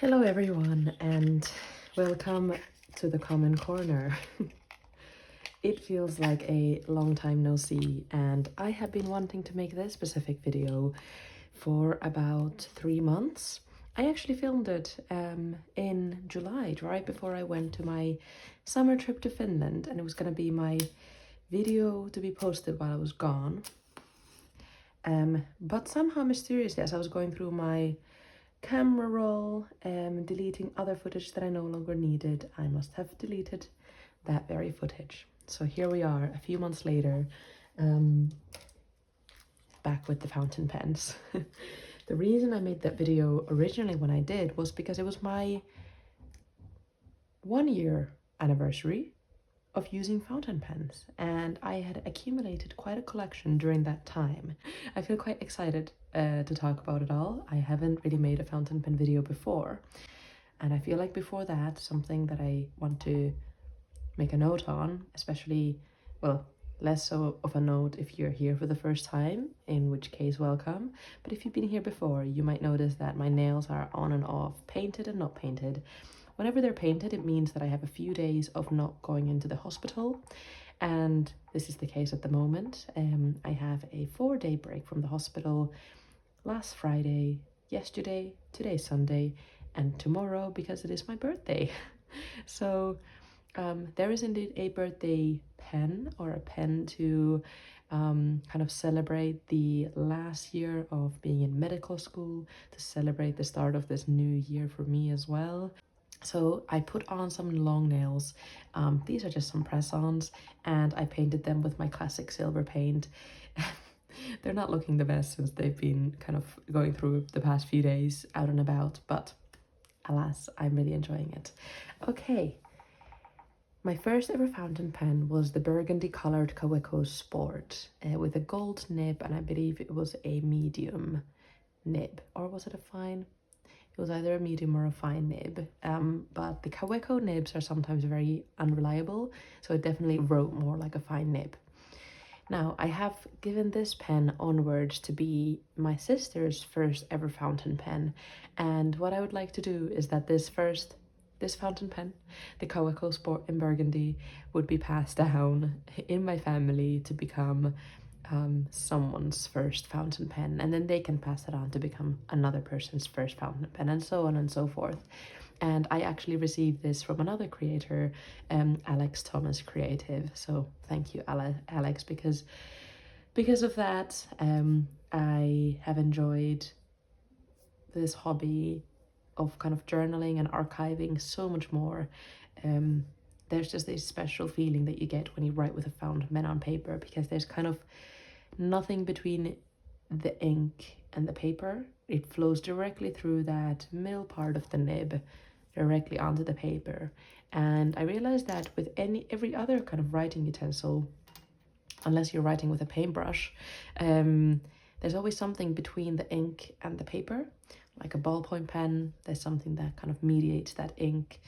Hello everyone and welcome to the Common Corner. It feels like a long time no see, and I have been wanting to make this specific video for about 3 months. I actually filmed it in July, right before I went to my summer trip to Finland, and it was going to be my video to be posted while I was gone. But somehow mysteriously, as I was going through my camera roll and deleting other footage that I no longer needed, I must have deleted that very footage. So here we are a few months later, back with the fountain pens. The reason I made that video originally when I did was because it was my 1-year anniversary of using fountain pens, and I had accumulated quite a collection during that time. I feel quite excited to talk about it all. I haven't really made a fountain pen video before, and I feel like before that, something that I want to make a note on, especially, well, less so of a note if you're here for the first time, in which case welcome, but if you've been here before, you might notice that my nails are on and off, painted and not painted. Whenever they're painted, it means that I have a few days of not going into the hospital, and this is the case at the moment. I have a 4-day break from the hospital last Friday, yesterday, today's Sunday, and tomorrow because it is my birthday. So there is indeed a birthday pen, or a pen to kind of celebrate the last year of being in medical school, to celebrate the start of this new year for me as well. So I put on some long nails. These are just some press-ons, and I painted them with my classic silver paint. They're not looking the best since they've been kind of going through the past few days out and about, but alas, I'm really enjoying it. Okay, my first ever fountain pen was the burgundy colored Kaweco Sport with a gold nib, and I believe it was a medium nib, or was it a fine? It was either a medium or a fine nib, but the Kaweco nibs are sometimes very unreliable, so it definitely wrote more like a fine nib. Now, I have given this pen onwards to be my sister's first ever fountain pen, and what I would like to do is that this fountain pen, the Kaweco Sport in burgundy, would be passed down in my family to become someone's first fountain pen, and then they can pass it on to become another person's first fountain pen, and so on and so forth. And I actually received this from another creator, Alex Thomas Creative, so thank you, Alex, because of that I have enjoyed this hobby of kind of journaling and archiving so much more. There's just this special feeling that you get when you write with a fountain pen on paper, because there's kind of nothing between the ink and the paper. It flows directly through that middle part of the nib directly onto the paper. And I realized that with every other kind of writing utensil, unless you're writing with a paintbrush, there's always something between the ink and the paper, like a ballpoint pen. There's something that kind of mediates that ink,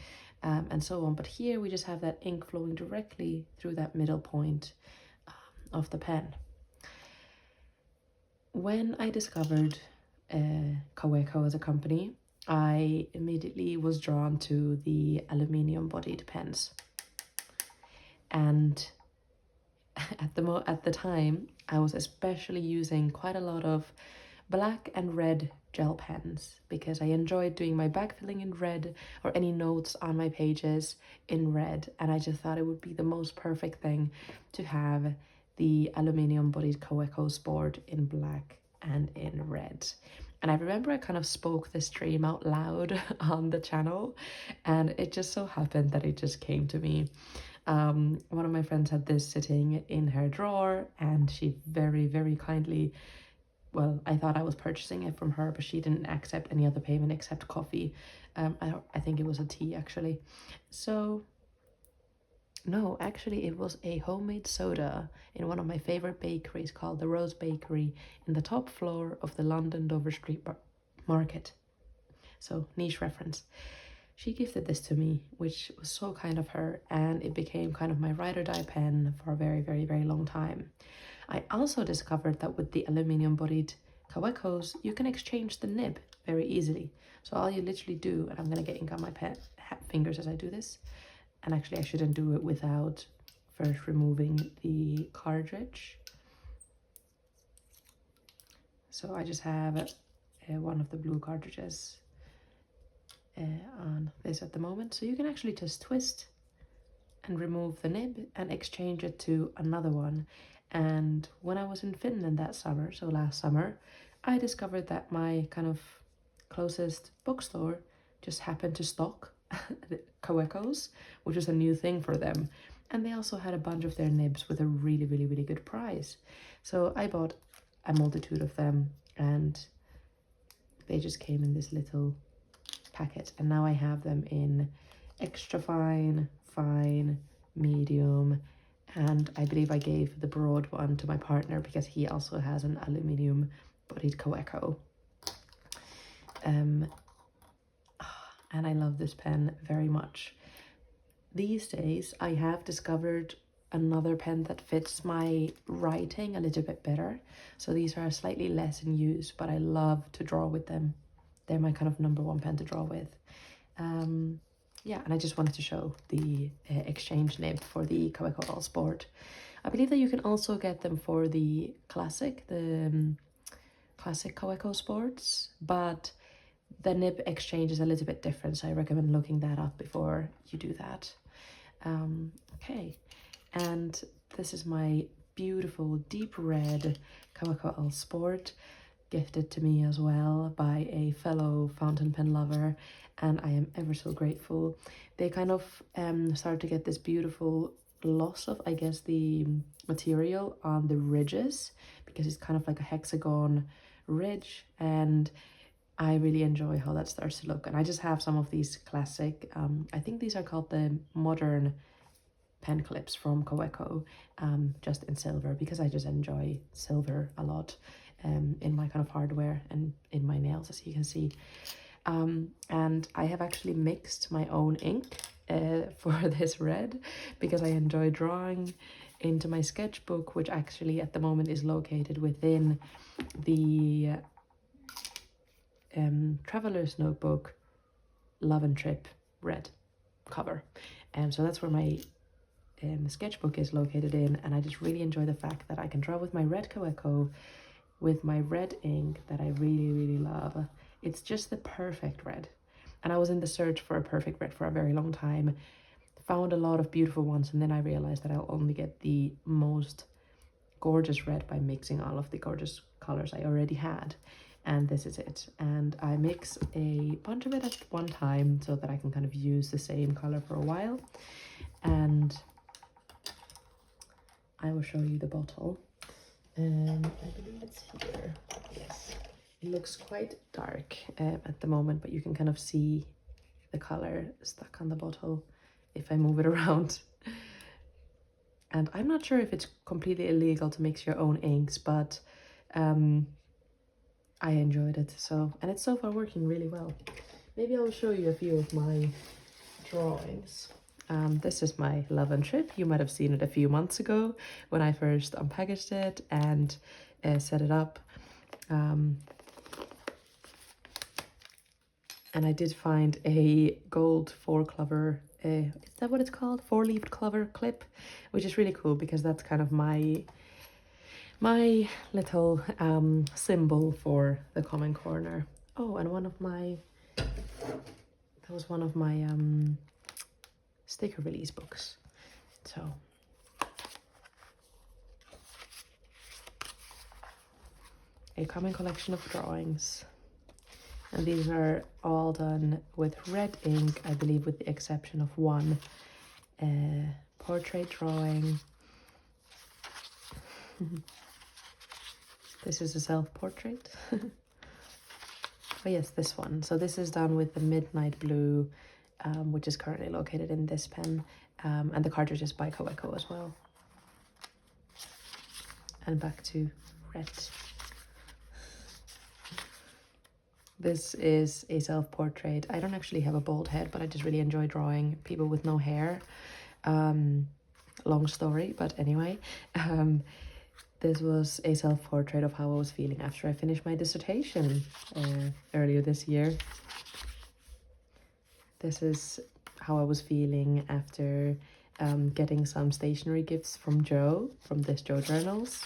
and so on. But here we just have that ink flowing directly through that middle point of the pen. When I discovered Kaweco as a company, I immediately was drawn to the aluminium bodied pens. And at the time, I was especially using quite a lot of black and red gel pens, because I enjoyed doing my backfilling in red, or any notes on my pages in red, and I just thought it would be the most perfect thing to have the aluminium bodied Kaweco Sport in black and in red. And I remember I kind of spoke this dream out loud on the channel, and it just so happened that it just came to me. One of my friends had this sitting in her drawer, and she very, very kindly, well, I thought I was purchasing it from her, but she didn't accept any other payment except coffee. I think it was a tea, actually. So no, actually it was a homemade soda in one of my favorite bakeries called the Rose Bakery in the top floor of the London Dover Street Market. So, niche reference. She gifted this to me, which was so kind of her, and it became kind of my ride or die pen for a very, very, very long time. I also discovered that with the aluminium bodied Kawecos, you can exchange the nib very easily. So all you literally do, and I'm gonna get ink on my fingers as I do this, and actually I shouldn't do it without first removing the cartridge. So I just have one of the blue cartridges on this at the moment. So you can actually just twist and remove the nib and exchange it to another one. And when I was in Finland that summer, so last summer, I discovered that my kind of closest bookstore just happened to stock Kawecos, which was a new thing for them. And they also had a bunch of their nibs with a really, really, really good price. So I bought a multitude of them, and they just came in this little packet. And now I have them in extra fine, fine, medium, and I believe I gave the broad one to my partner because he also has an aluminium bodied Kaweco. And I love this pen very much. These days I have discovered another pen that fits my writing a little bit better. So these are slightly less in use, but I love to draw with them. They're my kind of #1 pen to draw with. Yeah, and I just wanted to show the exchange nib for the Kaweco All Sport. I believe that you can also get them for the classic, classic Kaweco Sports, but the nib exchange is a little bit different, so I recommend looking that up before you do that. Okay, and this is my beautiful deep red Kaweco All Sport, gifted to me as well by a fellow fountain pen lover, and I am ever so grateful. They kind of started to get this beautiful loss of, I guess, the material on the ridges, because it's kind of like a hexagon ridge, and I really enjoy how that starts to look. And I just have some of these classic, I think these are called the modern pen clips from Kaweco, just in silver, because I just enjoy silver a lot in my kind of hardware and in my nails, as you can see. And I have actually mixed my own ink for this red, because I enjoy drawing into my sketchbook, which actually at the moment is located within the Traveler's Notebook Love and Trip red cover. And so that's where my sketchbook is located in, and I just really enjoy the fact that I can draw with my red Kaweco with my red ink that I really, really love. It's just the perfect red. And I was in the search for a perfect red for a very long time, found a lot of beautiful ones, and then I realized that I'll only get the most gorgeous red by mixing all of the gorgeous colors I already had. And this is it. And I mix a bunch of it at one time so that I can kind of use the same color for a while. And I will show you the bottle. I believe it's here. Yes. It looks quite dark at the moment, but you can kind of see the color stuck on the bottle if I move it around. And I'm not sure if it's completely illegal to mix your own inks, but I enjoyed it. So, and it's so far working really well. Maybe I'll show you a few of my drawings. This is my Love and Trip. You might have seen it a few months ago when I first unpackaged it and set it up. And I did find a gold 4-clover, is that what it's called? 4-leaved clover clip, which is really cool because that's kind of my little symbol for the common corner. Oh, and that was one of my sticker release books. So a common collection of drawings, and these are all done with red ink, I believe, with the exception of one portrait drawing. This is a self-portrait. Oh yes, this one. So this is done with the Midnight Blue, which is currently located in this pen, and the cartridge is by Kaweco as well. And back to red. This is a self-portrait. I don't actually have a bald head, but I just really enjoy drawing people with no hair. Long story, but anyway. This was a self-portrait of how I was feeling after I finished my dissertation earlier this year. This is how I was feeling after getting some stationery gifts from Joe, from this Joe Journals.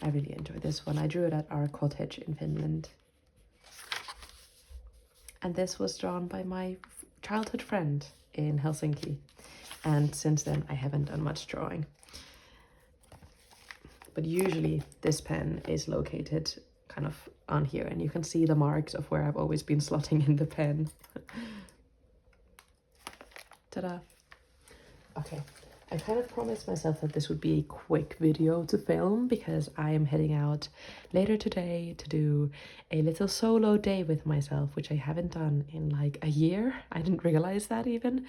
I really enjoyed this one. I drew it at our cottage in Finland. And this was drawn by my childhood friend in Helsinki. And since then, I haven't done much drawing. But usually this pen is located kind of on here, and you can see the marks of where I've always been slotting in the pen. Ta-da! Okay, I kind of promised myself that this would be a quick video to film because I am heading out later today to do a little solo day with myself, which I haven't done in like a year. I didn't realize that even,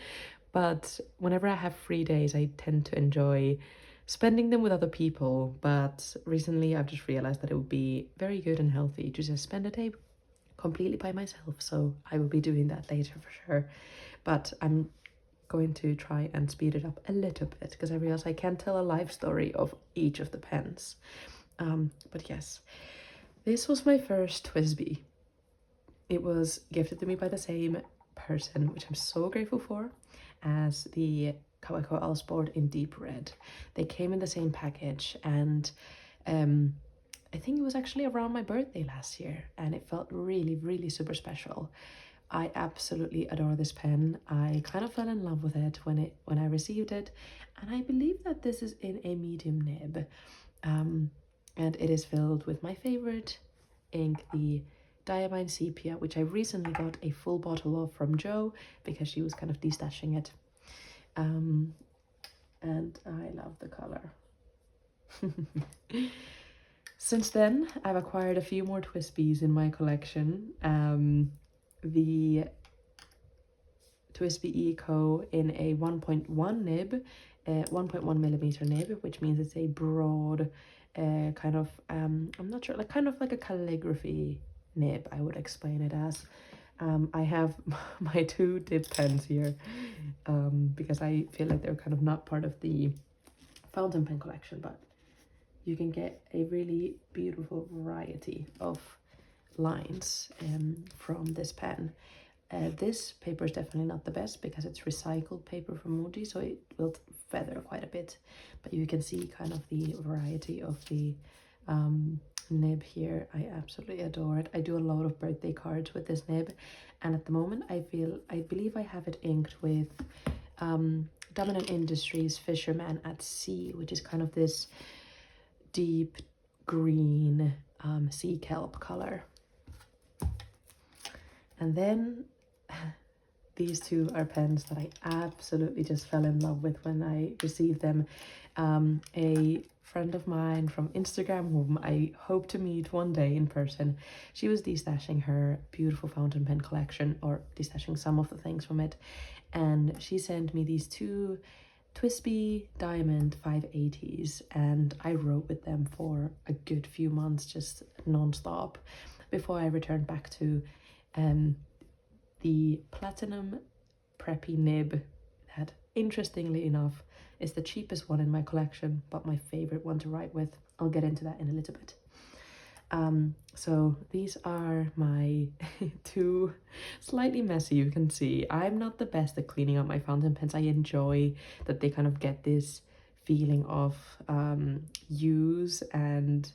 but whenever I have free days, I tend to enjoy spending them with other people. But recently I've just realized that it would be very good and healthy to just spend a day completely by myself, so I will be doing that later for sure. But I'm going to try and speed it up a little bit because I realize I can't tell a life story of each of the pens. But yes, this was my first Twisbi. It was gifted to me by the same person, which I'm so grateful for, as the Kaweco Allsport in deep red. They came in the same package, and I think it was actually around my birthday last year, and it felt really super special. I absolutely adore this pen. I kind of fell in love with it when I received it, and I believe that this is in a medium nib, and it is filled with my favorite ink, the Diamond Sepia, which I recently got a full bottle of from Jo because she was kind of destashing it. And I love the color. Since then, I've acquired a few more Twisbis in my collection. The TWSBI ECO in a 1.1 nib, 1.1 millimeter nib, which means it's a broad kind of, I'm not sure, like kind of like a calligraphy nib, I would explain it as. I have my two dip pens here because I feel like they're kind of not part of the fountain pen collection, but you can get a really beautiful variety of lines from this pen. This paper is definitely not the best because it's recycled paper from Muji, so it will feather quite a bit, but you can see kind of the variety of the nib here. I absolutely adore it. I do a lot of birthday cards with this nib, and at the moment I believe I have it inked with Diamond Industries Fisherman at Sea, which is kind of this deep green sea kelp color. And then these two are pens that I absolutely just fell in love with when I received them. A friend of mine from Instagram, whom I hope to meet one day in person, she was destashing her beautiful fountain pen collection, or destashing some of the things from it, and she sent me these two Twisbi Diamond 580s, and I wrote with them for a good few months, just non-stop, before I returned back to the Platinum Preppy nib that, interestingly enough, is the cheapest one in my collection, but my favorite one to write with. I'll get into that in a little bit. So these are my two, slightly messy, you can see. I'm not the best at cleaning up my fountain pens. I enjoy that they kind of get this feeling of use and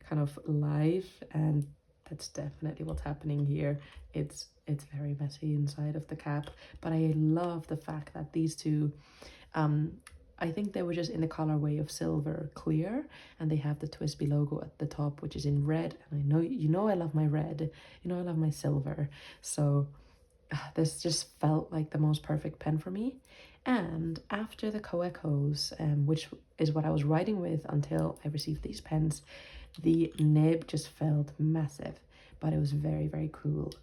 kind of life, and that's definitely what's happening here. It's very messy inside of the cap, but I love the fact that these two, I think they were just in the colorway of silver clear, and they have the Twisbi logo at the top, which is in red, and I know I love my red, I love my silver, so this just felt like the most perfect pen for me. And after the Kawecos, which is what I was writing with until I received these pens, the nib just felt massive, but it was very cool.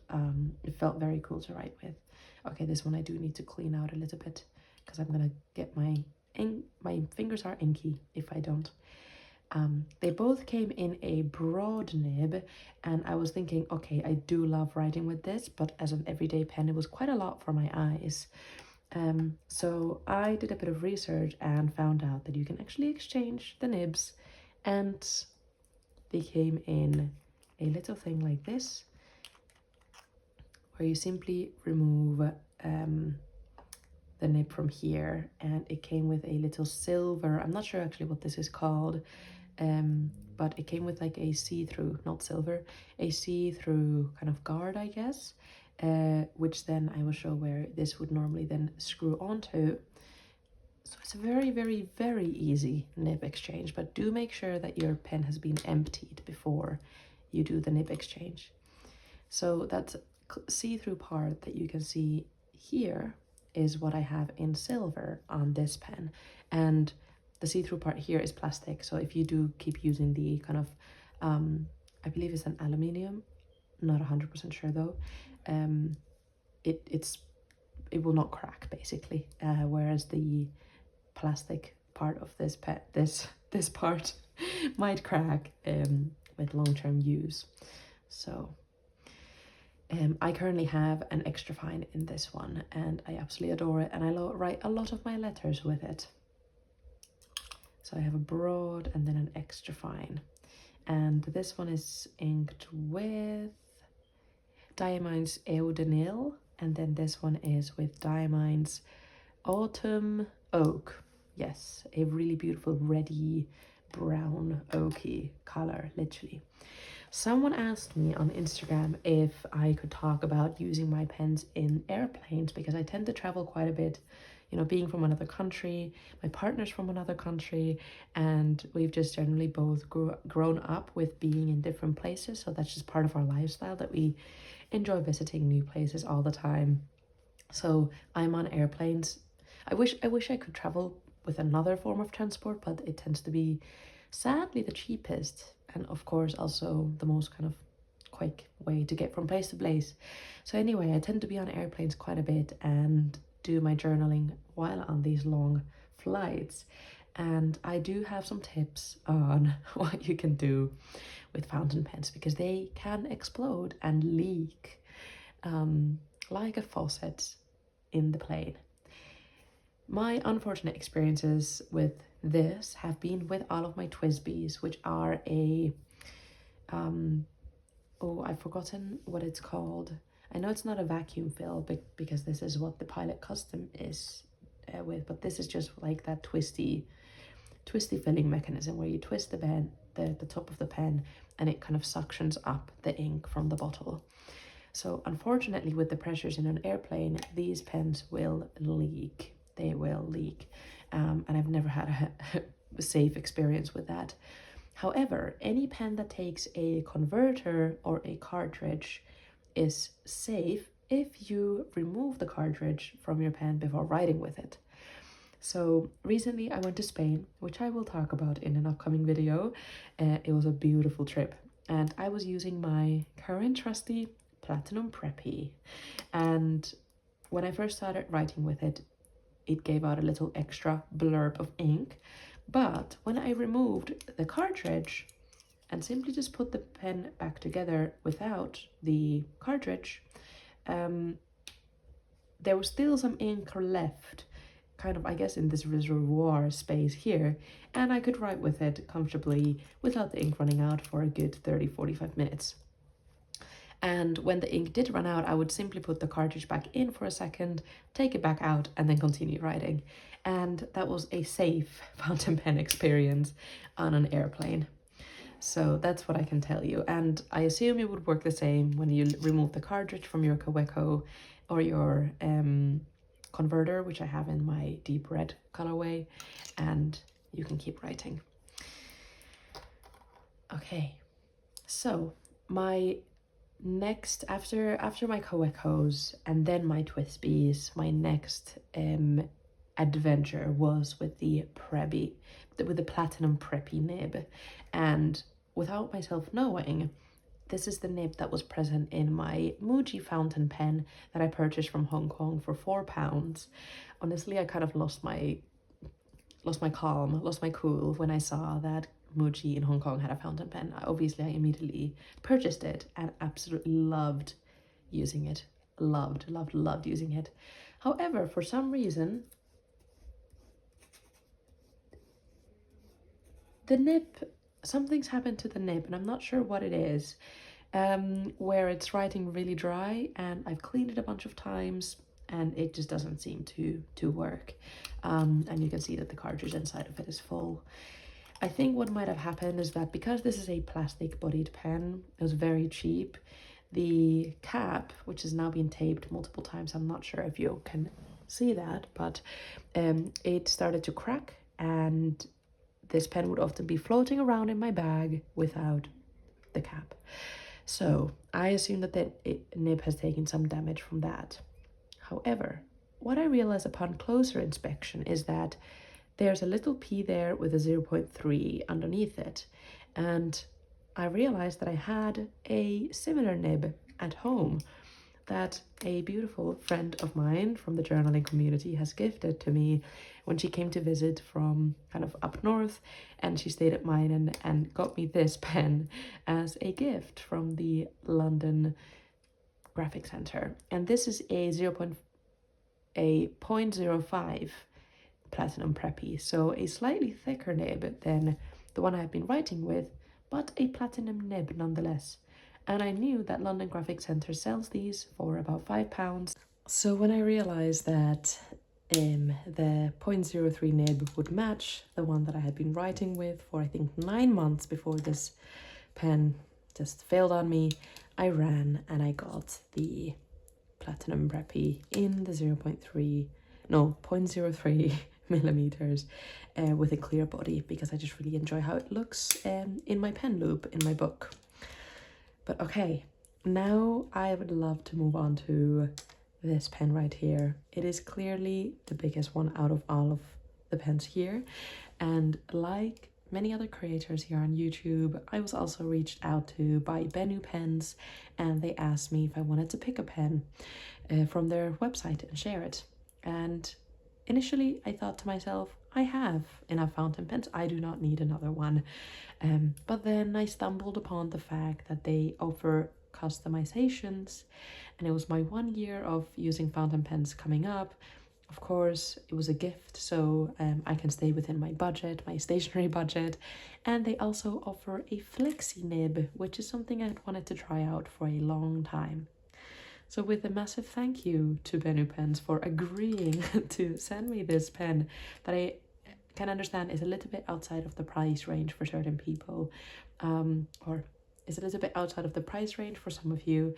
It felt very cool to write with. Okay, this one I do need to clean out a little bit because I'm gonna get my fingers are inky if I don't. They both came in a broad nib, and I was thinking, okay, I do love writing with this, but as an everyday pen, it was quite a lot for my eyes. So I did a bit of research and found out that you can actually exchange the nibs And they came in a little thing like this, where you simply remove the nib from here, and it came with a little silver, I'm not sure actually what this is called, but it came with like a see-through, not silver, a see-through kind of guard, I guess, which then I will show where this would normally then screw onto. So it's a very, very, very easy nib exchange, but do make sure that your pen has been emptied before you do the nib exchange. So that see-through part that you can see here is what I have in silver on this pen, and the see-through part here is plastic. So if you do keep using the kind of I believe it's an aluminium, not 100% sure though, it will not crack basically, whereas the plastic part of this this part might crack with long-term use. So I currently have an extra fine in this one, and I absolutely adore it, and I write a lot of my letters with it. So I have a broad and then an extra fine, and this one is inked with Diamond's Eau-de-Nil, and then this one is with Diamond's Autumn Oak. Yes, a really beautiful reddy brown oaky color, literally. Someone asked me on Instagram if I could talk about using my pens in airplanes, because I tend to travel quite a bit, you know, being from another country, my partner's from another country, and we've just generally both grown up with being in different places. So that's just part of our lifestyle, that we enjoy visiting new places all the time. So I'm on airplanes. I wish I could travel with another form of transport, but it tends to be sadly the cheapest, and of course also the most kind of quick way to get from place to place. So anyway, I tend to be on airplanes quite a bit and do my journaling while on these long flights, and I do have some tips on what you can do with fountain pens, because they can explode and leak like a faucet in the plane. My unfortunate experiences with this have been with all of my Twisbis, which are a oh, I've forgotten what it's called. I know it's not a vacuum fill, but because this is what the Pilot Custom is with, but this is just like that twisty filling mechanism where you twist the pen, the top of the pen, and it kind of suctions up the ink from the bottle. So unfortunately, with the pressures in an airplane, these pens will leak. They will leak, and I've never had a safe experience with that. However, any pen that takes a converter or a cartridge is safe if you remove the cartridge from your pen before writing with it. So recently I went to Spain, which I will talk about in an upcoming video. It was a beautiful trip, and I was using my current trusty Platinum Preppy, and when I first started writing with it, it gave out a little extra blurb of ink. But when I removed the cartridge and simply just put the pen back together without the cartridge, there was still some ink left, kind of, I guess, in this reservoir space here, and I could write with it comfortably without the ink running out for a good 30-45 minutes. And when the ink did run out, I would simply put the cartridge back in for a second, take it back out, and then continue writing. And that was a safe fountain pen experience on an airplane. So that's what I can tell you. And I assume it would work the same when you remove the cartridge from your Kaweco or your converter, which I have in my deep red colorway, and you can keep writing. Okay, so my next, after my Kawecos and then my Twisbis, my next adventure was with the Preppy, with the Platinum Preppy nib. And without myself knowing, this is the nib that was present in my Muji fountain pen that I purchased from Hong Kong for £4. Honestly, I kind of lost my calm, lost my cool when I saw that Muji in Hong Kong had a fountain pen. Obviously, I immediately purchased it and absolutely loved using it. Loved using it. However, for some reason, the nib something's happened to the nib, and I'm not sure what it is, where it's writing really dry, and I've cleaned it a bunch of times and it just doesn't seem to work. And you can see that the cartridge inside of it is full. I think what might have happened is that because this is a plastic bodied pen, it was very cheap. The cap, which has now been taped multiple times, I'm not sure if you can see that, but it started to crack, and this pen would often be floating around in my bag without the cap. So I assume that the nib has taken some damage from that. However, what I realized upon closer inspection is that there's a little P there with a 0.3 underneath it. And I realized that I had a similar nib at home that a beautiful friend of mine from the journaling community has gifted to me when she came to visit from kind of up north, and she stayed at mine and got me this pen as a gift from the London Graphic Center. And this is a 0.05 Platinum Preppy, so a slightly thicker nib than the one I've been writing with, but a platinum nib nonetheless. And I knew that London Graphic Center sells these for about £5. So when I realized that the 0.03 nib would match the one that I had been writing with for I think 9 months before this pen just failed on me, I ran and I got the Platinum Preppy in the 0.03 millimeters with a clear body, because I just really enjoy how it looks in my pen loop in my book. But okay, now I would love to move on to this pen right here. It is clearly the biggest one out of all of the pens here, and like many other creators here on YouTube, I was also reached out to by Benu pens, and they asked me if I wanted to pick a pen from their website and share it. And initially I thought to myself, I have enough fountain pens, I do not need another one. But then I stumbled upon the fact that they offer customizations, and it was my 1 year of using fountain pens coming up. Of course, it was a gift, so I can stay within my budget, my stationery budget. And they also offer a flexi nib, which is something I'd wanted to try out for a long time. So with a massive thank you to Benu Pens for agreeing to send me this pen that I can understand is a little bit outside of the price range for certain people, or is a little bit outside of the price range for some of you,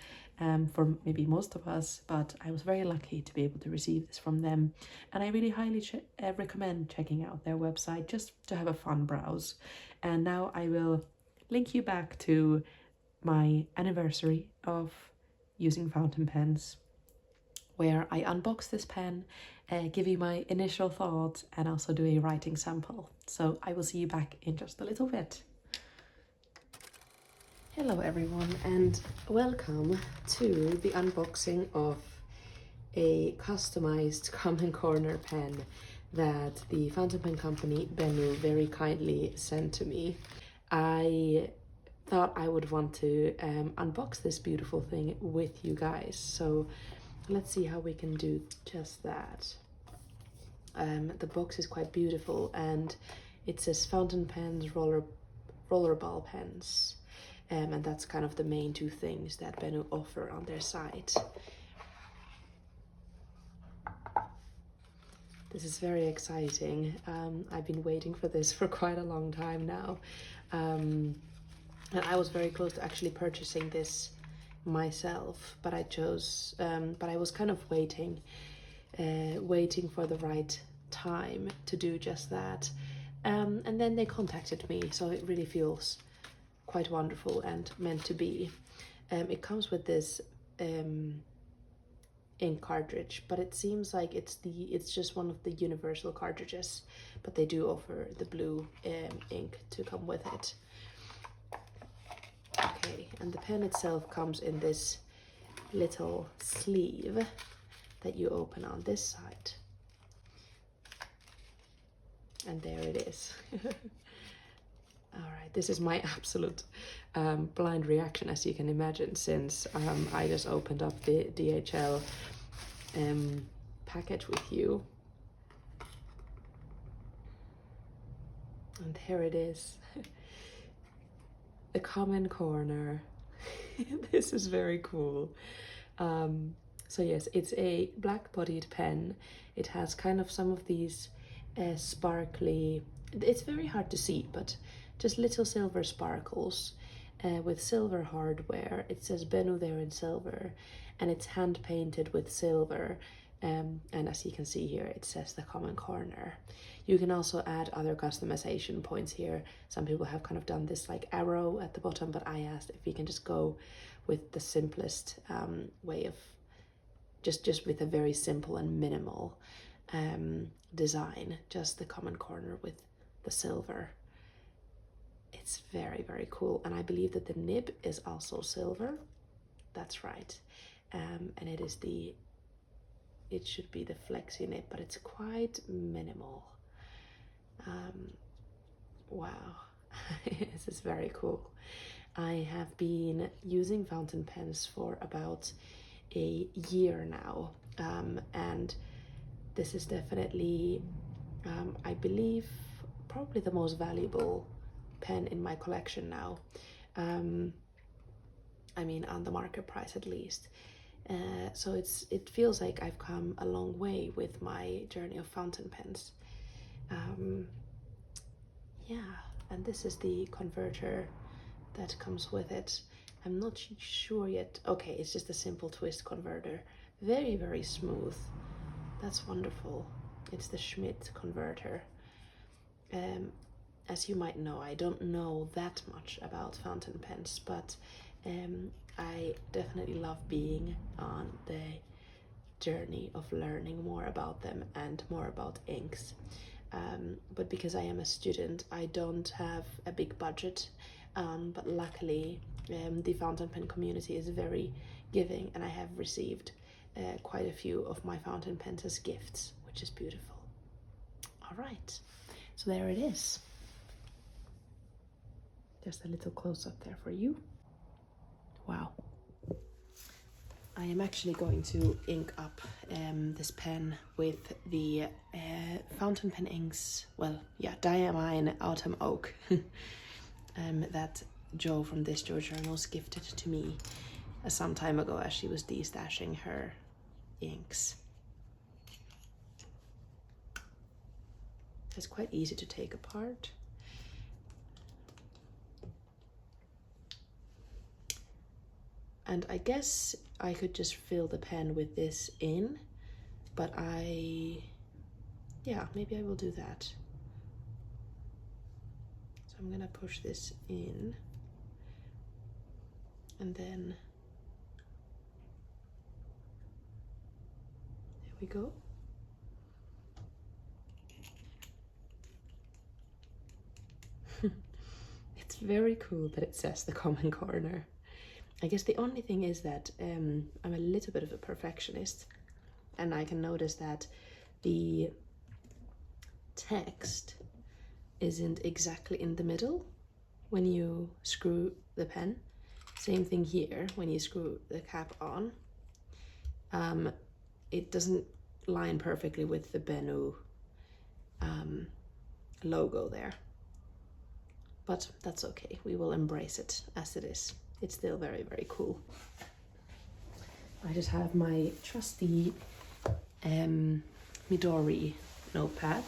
for maybe most of us, but I was very lucky to be able to receive this from them, and I really highly recommend checking out their website just to have a fun browse. And now I will link you back to my anniversary of using fountain pens, where I unbox this pen, give you my initial thoughts, and also do a writing sample. So I will see you back in just a little bit. Hello everyone, and welcome to the unboxing of a customized Common Corner pen that the fountain pen company Benu very kindly sent to me. I thought I would want to unbox this beautiful thing with you guys, so let's see how we can do just that. The box is quite beautiful, and it says fountain pens, rollerball pens, and that's kind of the main two things that Benu offer on their site. This is very exciting. I've been waiting for this for quite a long time now, and I was very close to actually purchasing this myself, but I chose, but I was kind of waiting for the right time to do just that, and then they contacted me, so it really feels quite wonderful and meant to be. It comes with this ink cartridge, but it seems like it's just one of the universal cartridges, but they do offer the blue ink to come with it. Okay, and the pen itself comes in this little sleeve that you open on this side, and there it is. All right, this is my absolute blind reaction, as you can imagine, since I just opened up the DHL package with you. And here it is. the common corner. This is very cool. So yes, it's a black bodied pen. It has kind of some of these sparkly, it's very hard to see, but just little silver sparkles with silver hardware. It says Benu there in silver, and it's hand painted with silver. And as you can see here, it says the common corner. You can also add other customization points here. Some people have kind of done this like arrow at the bottom, but I asked if we can just go with the simplest way of just with a very simple and minimal design, just the common corner with the silver. It's very, very cool. And I believe that the nib is also silver. That's right. And it should be the flexi nib, but it's quite minimal. Wow, this is very cool. I have been using fountain pens for about a year now, and this is definitely, I believe, probably the most valuable pen in my collection now. I mean, on the market price at least. So it feels like I've come a long way with my journey of fountain pens. Yeah, and this is the converter that comes with it. I'm not sure yet. Okay, it's just a simple twist converter. Very, very smooth. That's wonderful. It's the Schmidt converter. As you might know, I don't know that much about fountain pens, but I definitely love being on the journey of learning more about them and more about inks. But because I am a student, I don't have a big budget, but luckily the fountain pen community is very giving, and I have received quite a few of my fountain pens as gifts, which is beautiful. All right, so there it is. Just a little close up there for you. Wow. I am actually going to ink up this pen with the fountain pen inks, well, yeah, Diamond Autumn Oak that Jo from This Jo Journals gifted to me some time ago as she was destashing her inks. It's quite easy to take apart. And I guess I could just fill the pen with this in, but yeah, maybe I will do that. So I'm gonna push this in, and then there we go. It's very cool that it says the common corner. I guess the only thing is that I'm a little bit of a perfectionist, and I can notice that the text isn't exactly in the middle when you screw the pen. Same thing here, when you screw the cap on. It doesn't line perfectly with the Benu logo there. But that's okay, we will embrace it as it is. It's still very, very cool. I just have my trusty Midori notepad.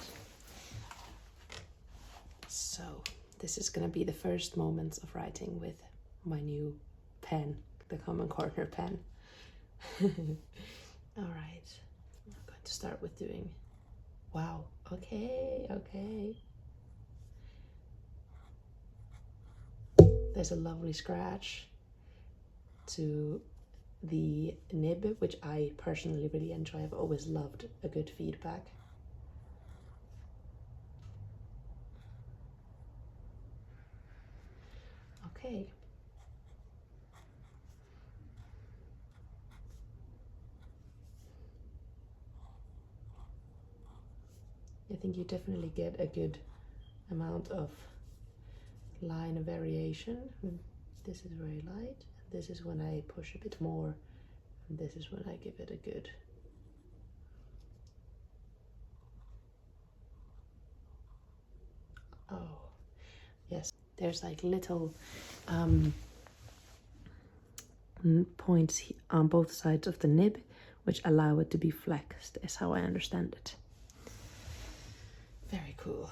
So this is gonna be the first moments of writing with my new pen, the common corner pen. All right, I'm going to start with doing, wow, okay. There's a lovely scratch to the nib, which I personally really enjoy. I've always loved a good feedback. Okay. I think you definitely get a good amount of line variation. This is very light. This is when I push a bit more, and this is when I give it a good. Oh, yes. there's like little points on both sides of the nib which allow it to be flexed, is how I understand it. Very cool.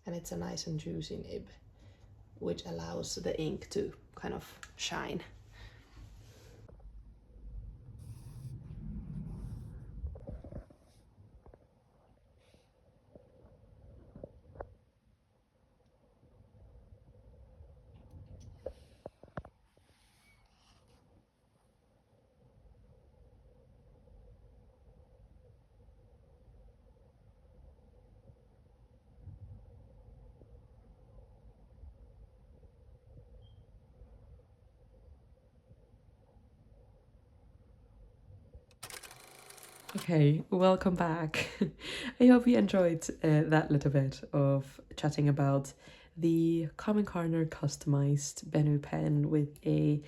And it's a nice and juicy nib, which allows the ink to kind of shine. Okay, welcome back. I hope you enjoyed that little bit of chatting about the Common Corner customized Benu pen with a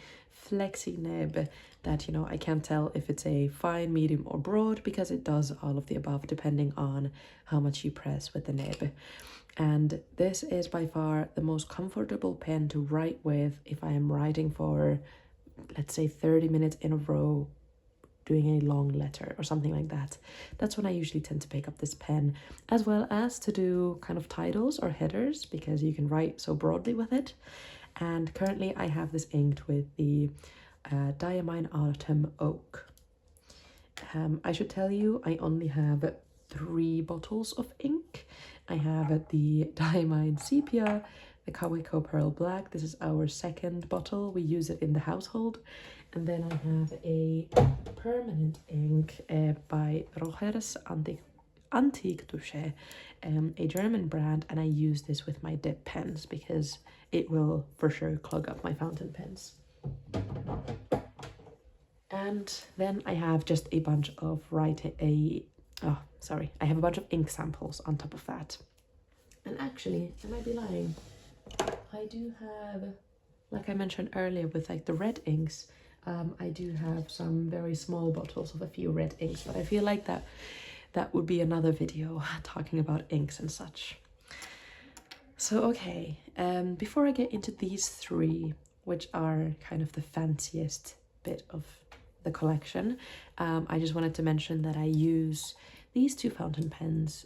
flexi nib that, you know, I can't tell if it's a fine, medium or broad because it does all of the above depending on how much you press with the nib. And this is by far the most comfortable pen to write with if I am writing for, let's say, 30 minutes in a row, doing a long letter or something like that. That's when I usually tend to pick up this pen, as well as to do kind of titles or headers because you can write so broadly with it. And currently I have this inked with the Diamond Autumn Oak. I should tell you I only have 3 bottles of ink. I have the Diamond Sepia, the Kaweco Pearl Black. This is our 2nd bottle. We use it in the household. And then I have a permanent ink by Roger's Antique Touche, a German brand, and I use this with my dip pens because it will for sure clog up my fountain pens. And then I have just a bunch of I have a bunch of ink samples on top of that. And actually, I might be lying, I do have, like I mentioned earlier with like the red inks, I do have some very small bottles of a few red inks, but I feel like that would be another video talking about inks and such. So okay, before I get into these 3, which are kind of the fanciest bit of the collection, I just wanted to mention that I use these 2 fountain pens,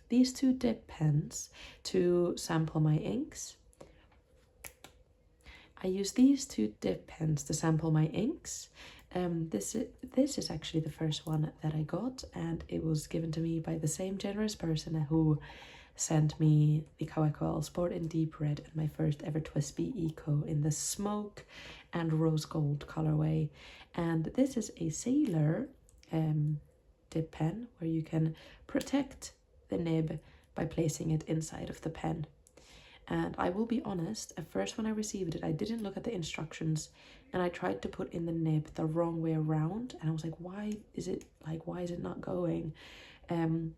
these 2 dip pens to sample my inks. I use these 2 dip pens to sample my inks. This is actually the first one that I got, and it was given to me by the same generous person who sent me the Kaweco Sport in Deep Red and my first ever Twisbi Eco in the smoke and rose gold colorway. And this is a sailor dip pen where you can protect the nib by placing it inside of the pen. And I will be honest, at first when I received it, I didn't look at the instructions and I tried to put in the nib the wrong way around. And I was like, why is it not going? And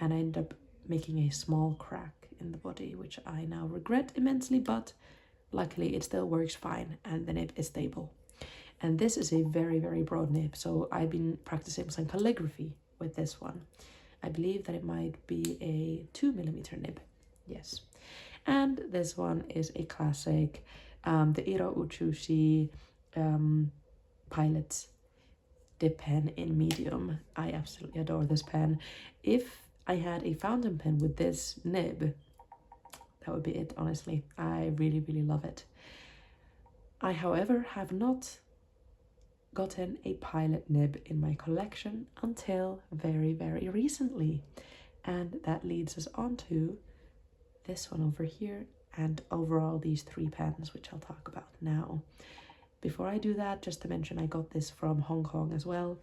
I ended up making a small crack in the body, which I now regret immensely, but luckily it still works fine and the nib is stable. And this is a very, very broad nib. So I've been practicing some calligraphy with this one. I believe that it might be a 2mm nib. Yes. And this one is a classic, the Iro Uchushi Pilot dip pen in medium. I absolutely adore this pen. If I had a fountain pen with this nib, that would be it, honestly. I really, really love it. I, however, have not gotten a Pilot nib in my collection until very, very recently. And that leads us on to this one over here, and overall these 3 pens, which I'll talk about now. Before I do that, just to mention, I got this from Hong Kong as well.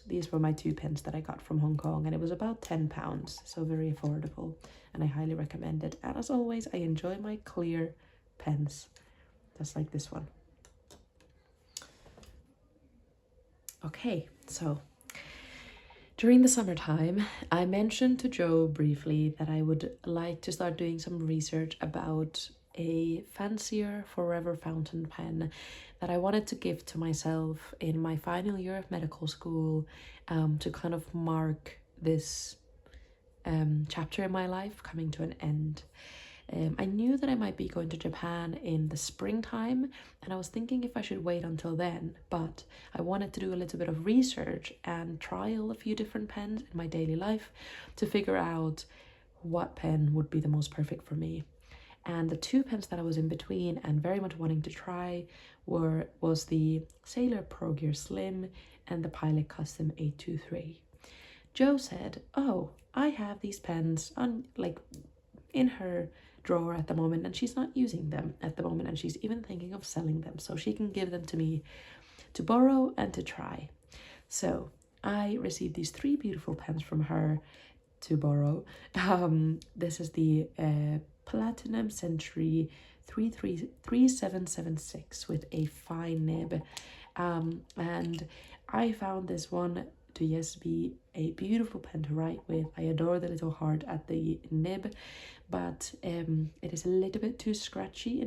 These were my 2 pens that I got from Hong Kong, and it was about £10, so very affordable, and I highly recommend it. And as always, I enjoy my clear pens, just like this one. Okay, so during the summertime, I mentioned to Joe briefly that I would like to start doing some research about a fancier forever fountain pen that I wanted to give to myself in my final year of medical school, to kind of mark this chapter in my life coming to an end. I knew that I might be going to Japan in the springtime, and I was thinking if I should wait until then, but I wanted to do a little bit of research and trial a few different pens in my daily life to figure out what pen would be the most perfect for me. And the two pens that I was in between and very much wanting to try was the Sailor Pro Gear Slim and the Pilot Custom 823. Jo said, "Oh, I have these pens on in her drawer at the moment, and she's not using them at the moment, and she's even thinking of selling them, so she can give them to me to borrow and to try." So I received these three beautiful pens from her to borrow. This is the Platinum Century 3776 with a fine nib, and I found this one to be a beautiful pen to write with. I adore the little heart at the nib, but it is a little bit too scratchy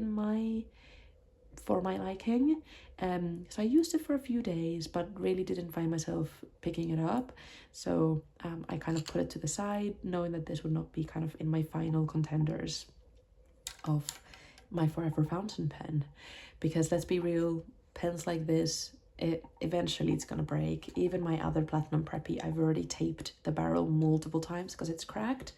for my liking. So I used it for a few days, but really didn't find myself picking it up. So I kind of put it to the side, knowing that this would not be kind of in my final contenders of my forever fountain pen. Because let's be real, pens like this, eventually it's gonna break. Even my other Platinum Preppy, I've already taped the barrel multiple times because it's cracked.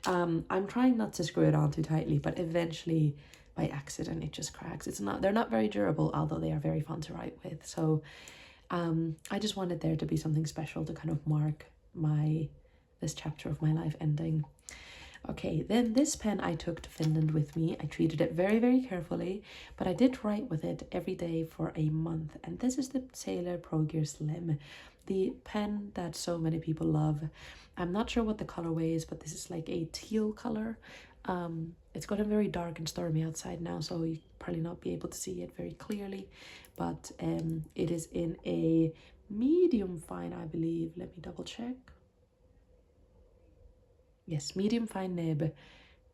I'm trying not to screw it on too tightly, but eventually by accident it just cracks. They're not very durable, although they are very fun to write with. So I just wanted there to be something special to kind of mark this chapter of my life ending. Okay, then this pen I took to Finland with me. I treated it very, very carefully, but I did write with it every day for a month. And this is the Sailor Pro Gear Slim, the pen that so many people love. I'm not sure what the colorway is, but this is like a teal color. It's gotten very dark and stormy outside now, so you probably not be able to see it very clearly. But it is in a medium fine, I believe. Let me double check. Yes, medium fine nib.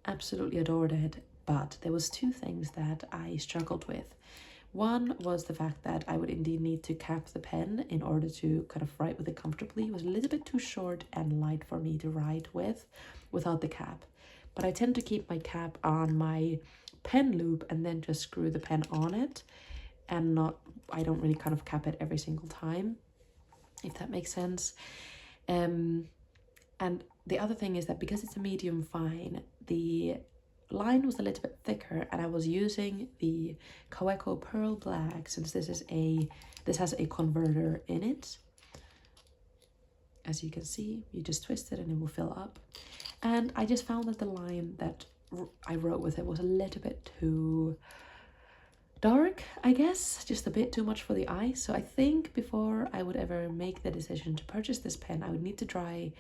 Absolutely adored it, but there was two things that I struggled with. One was the fact that I would indeed need to cap the pen in order to kind of write with it comfortably. It was a little bit too short and light for me to write with without the cap. But I tend to keep my cap on my pen loop and then just screw the pen on it, and I don't really kind of cap it every single time, if that makes sense. And the other thing is that because it's a medium fine, the line was a little bit thicker, and I was using the Kaweco Pearl Black, since this has a converter in it. As you can see, you just twist it and it will fill up. And I just found that the line that I wrote with it was a little bit too dark, I guess, just a bit too much for the eye. So I think before I would ever make the decision to purchase this pen, I would need to try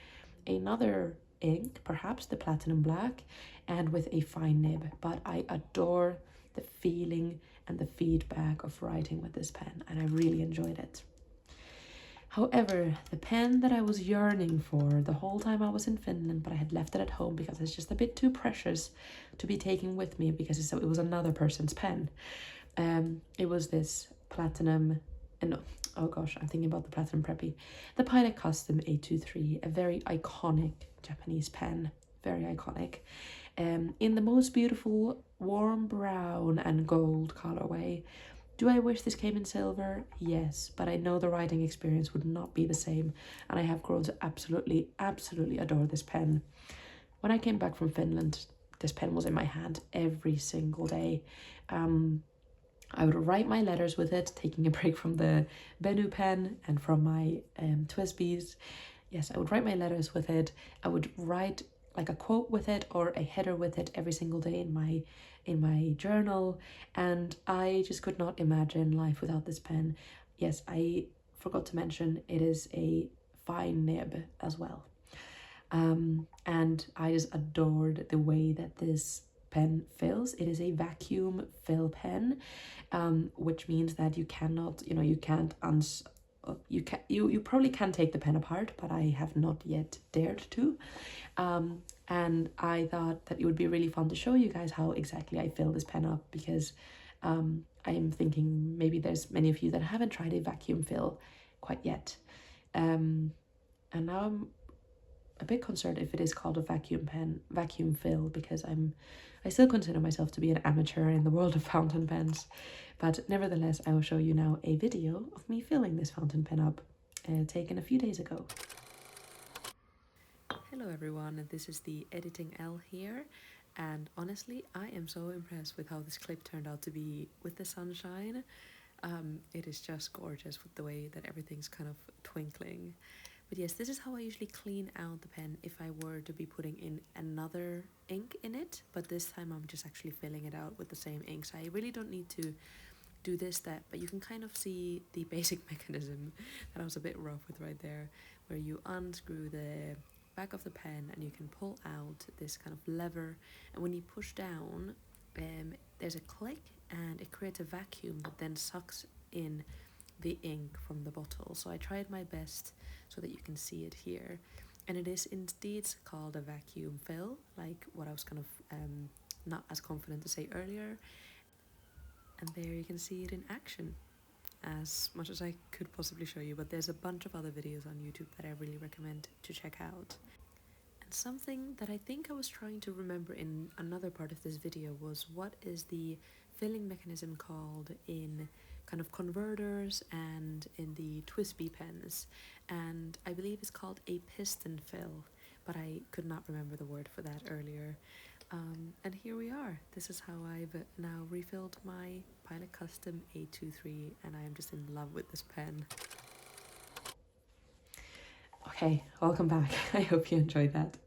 another ink, perhaps the Platinum Black, and with a fine nib. But I adore the feeling and the feedback of writing with this pen, and I really enjoyed it. However, the pen that I was yearning for the whole time I was in Finland, but I had left it at home because it's just a bit too precious to be taking with me, because it was another person's pen. It was this Platinum, no, oh gosh, I'm thinking about the Platinum Preppy. The Pilot Custom 823, a very iconic Japanese pen, very iconic. In the most beautiful warm brown and gold colorway. Do I wish this came in silver? Yes, but I know the writing experience would not be the same, and I have grown to absolutely, absolutely adore this pen. When I came back from Finland, this pen was in my hand every single day. I would write my letters with it, taking a break from the Benu pen and from my Twisbis. Yes, I would write my letters with it. I would write like a quote with it or a header with it every single day in my journal, and I just could not imagine life without this pen. Yes, I forgot to mention it is a fine nib as well. And I just adored the way that this pen fills. It is a vacuum fill pen, which means that you cannot, you can't you probably can take the pen apart, but I have not yet dared to. And I thought that it would be really fun to show you guys how exactly I fill this pen up, because I'm thinking maybe there's many of you that haven't tried a vacuum fill quite yet. And now a bit concerned if it is called a vacuum fill, because I still consider myself to be an amateur in the world of fountain pens. But nevertheless, I will show you now a video of me filling this fountain pen up, taken a few days ago. Hello everyone, this is the Editing L here, and honestly I am so impressed with how this clip turned out to be with the sunshine. It is just gorgeous with the way that everything's kind of twinkling. But yes, this is how I usually clean out the pen if I were to be putting in another ink in it, but this time I'm just actually filling it out with the same ink, so I really don't need to do this step, but you can kind of see the basic mechanism that I was a bit rough with right there, where you unscrew the back of the pen and you can pull out this kind of lever, and when you push down, there's a click and it creates a vacuum that then sucks in the ink from the bottle. So I tried my best so that you can see it here, and it is indeed called a vacuum fill, like what I was kind of not as confident to say earlier. And there you can see it in action, as much as I could possibly show you, but there's a bunch of other videos on YouTube that I really recommend to check out. And something that I think I was trying to remember in another part of this video was, what is the filling mechanism called in kind of converters and in the Twisbi pens, and I believe it's called a piston fill, but I could not remember the word for that earlier. And here we are. This is how I've now refilled my Pilot Custom 823, and I am just in love with this pen. Okay, welcome back. I hope you enjoyed that.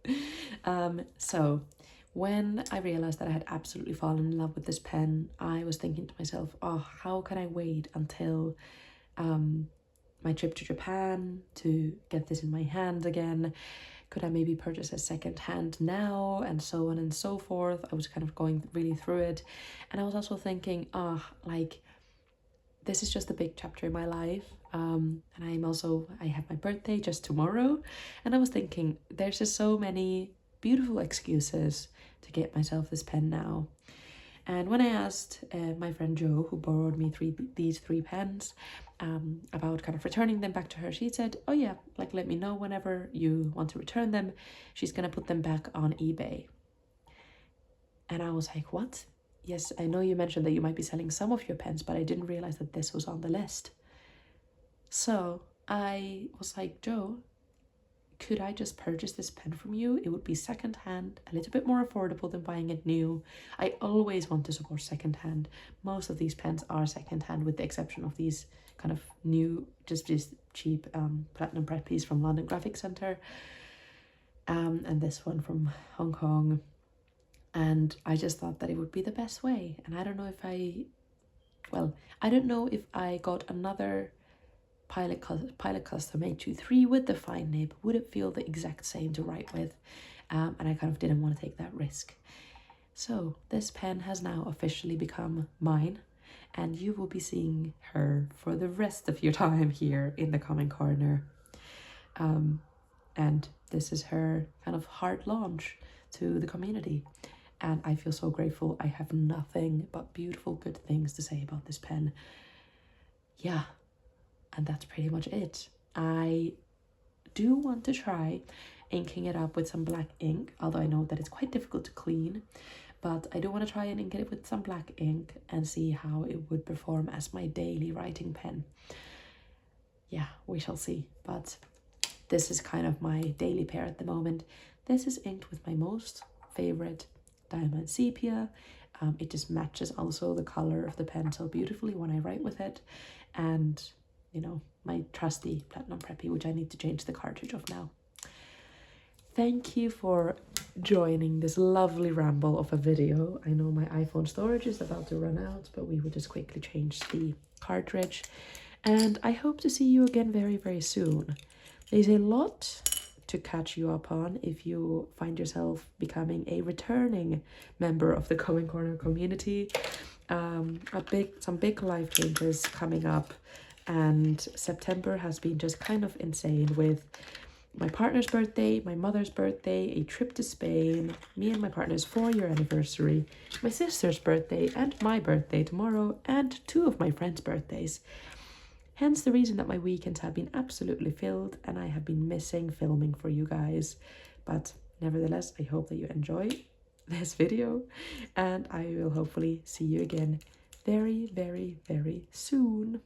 So when I realized that I had absolutely fallen in love with this pen, I was thinking to myself, oh, how can I wait until my trip to Japan to get this in my hand again? Could I maybe purchase a second hand now, and so on and so forth? I was kind of going really through it, and I was also thinking, like, this is just a big chapter in my life, and I have my birthday just tomorrow, and I was thinking there's just so many beautiful excuses to get myself this pen now. And when I asked my friend Jo, who borrowed me these three pens, about kind of returning them back to her, she said, oh yeah, like, let me know whenever you want to return them. She's gonna put them back on eBay. And I was like, what? Yes, I know you mentioned that you might be selling some of your pens, but I didn't realize that this was on the list. So I was like, Jo, could I just purchase this pen from you? It would be secondhand, a little bit more affordable than buying it new. I always want to support secondhand. Most of these pens are secondhand, with the exception of these kind of new, just cheap Platinum Preppys from London Graphic Center, and this one from Hong Kong. And I just thought that it would be the best way. And I don't know if I got another Pilot Custom 823 with the fine nib, would it feel the exact same to write with? And I kind of didn't want to take that risk. So this pen has now officially become mine, and you will be seeing her for the rest of your time here in the comment corner. And this is her kind of hard launch to the community, and I feel so grateful. I have nothing but beautiful good things to say about this pen. Yeah. And that's pretty much it. I do want to try inking it up with some black ink, although I know that it's quite difficult to clean, but I do want to try and ink it with some black ink and see how it would perform as my daily writing pen. Yeah, we shall see, but this is kind of my daily pair at the moment. This is inked with my most favorite Diamond Sepia. It just matches also the color of the pen so beautifully when I write with it, and you know, my trusty Platinum Preppy, which I need to change the cartridge of now. Thank you for joining this lovely ramble of a video. I know my iPhone storage is about to run out, but we will just quickly change the cartridge. And I hope to see you again very, very soon. There's a lot to catch you up on if you find yourself becoming a returning member of the Comment Corner community. Some big life changes coming up. And September has been just kind of insane, with my partner's birthday, my mother's birthday, a trip to Spain, me and my partner's 4-year anniversary, my sister's birthday, and my birthday tomorrow, and 2 of my friends' birthdays. Hence the reason that my weekends have been absolutely filled and I have been missing filming for you guys. But nevertheless, I hope that you enjoy this video, and I will hopefully see you again very, very, very soon.